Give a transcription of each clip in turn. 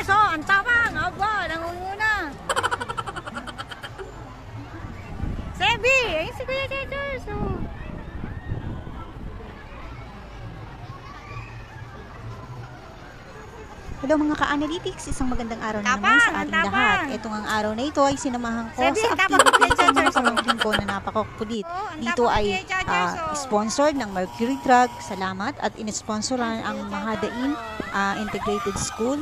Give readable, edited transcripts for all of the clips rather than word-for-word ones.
Chargers, oh, ang tabang. Aba, nangunguna. Sebi, ayun si Kuya Chargers, oh. Hello mga ka-analytics, isang magandang araw na naman sa ating lahat. Itong ang araw na ito ay sinamahan ko sa activity ng mga pamangkin ko na napakakulit. Dito ay sponsored ng Mercury Drug, salamat, at inisponsoran ang Mahadain Integrated School,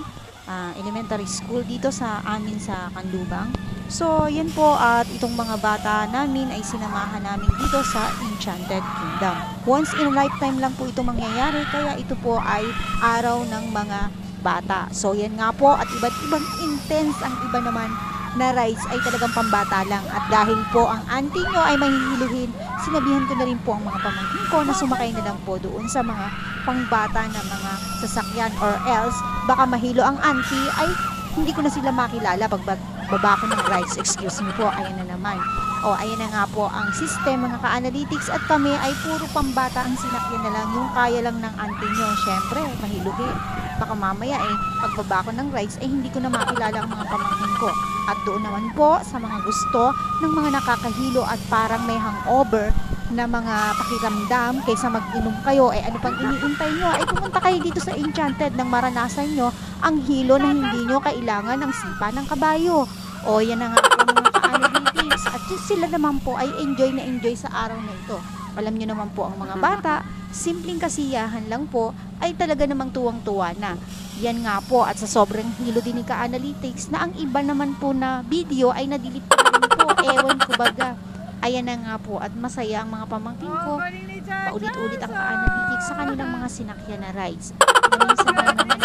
elementary school dito sa amin sa Canlubang. So yan po, at itong mga bata namin ay sinamahan namin dito sa Enchanted Kingdom. Once in a lifetime lang po ito mangyayari, kaya ito po ay araw ng mga bata. So yan nga po, at iba't ibang intense, ang iba naman na rides ay talagang pambata lang. At dahil po ang auntie nyo ay mahihiluhin, sinabihan ko na rin po ang mga pamangkin ko na sumakay na lang po doon sa mga pangbata na mga sasakyan, or else baka mahilo ang auntie ay hindi ko na sila makilala pag baba ko ng rides. Excuse me po, ayan na naman. O, ayan na nga po ang system mga ka-analytics, at kami ay puro pambata ang sinakyan na lang, yung kaya lang ng auntie nyo. Syempre, mahilugi. Baka mamaya pagbaba ko ng rides ay hindi ko na makilala ang mga pamangkin ko. At doon naman po sa mga gusto ng mga nakakahilo at parang may hangover na mga pakiramdam, kaysa mag-inom kayo, ano pang iniintay nyo, ay pumunta kayo dito sa Enchanted nang maranasan nyo ang hilo na hindi nyo kailangan ng sipa ng kabayo. O yan na nga po mga ka-analytics, at sila naman po ay enjoy na enjoy sa araw na ito. Alam nyo naman po ang mga bata, simpleng kasiyahan lang po ay talaga namang tuwang-tuwa na. Yan nga po, at sa sobrang hilo din ni ka-analytics na ang iba naman po na video ay na-delete pa rin po, ewan ko baga. Ayan na nga po, at masaya ang mga pamangkin ko. Paulit-ulit ang ka-analytics sa kanilang mga sinakyan na rides. Minsan na naman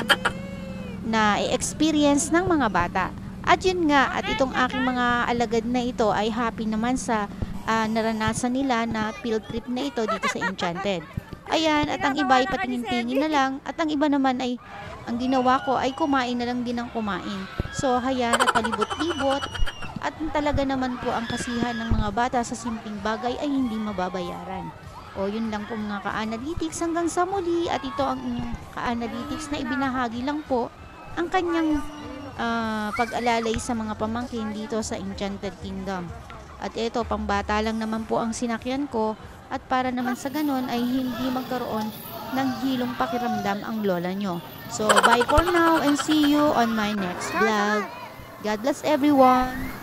na i-experience ng mga bata. At yun nga, at itong aking mga alagad na ito ay happy naman sa naranasan nila na field trip na ito dito sa Enchanted. Ayan, at ang iba ay patingin-tingin na lang, at ang iba naman ay ang ginawa ko ay kumain na lang din ng kumain. So, hayan, at palibot-libot, at talaga naman po ang kasihan ng mga bata sa simpleng bagay ay hindi mababayaran. O, yun lang po mga ka-analytics, hanggang sa muli, at ito ang inyong ka-analytics na ibinahagi lang po ang kanyang pag-alalay sa mga pamangkin dito sa Enchanted Kingdom. At ito, pambata lang naman po ang sinakyan ko, at para naman sa ganun ay hindi magkaroon ng hilong pakiramdam ang lola nyo. So, bye for now and see you on my next vlog. God bless everyone!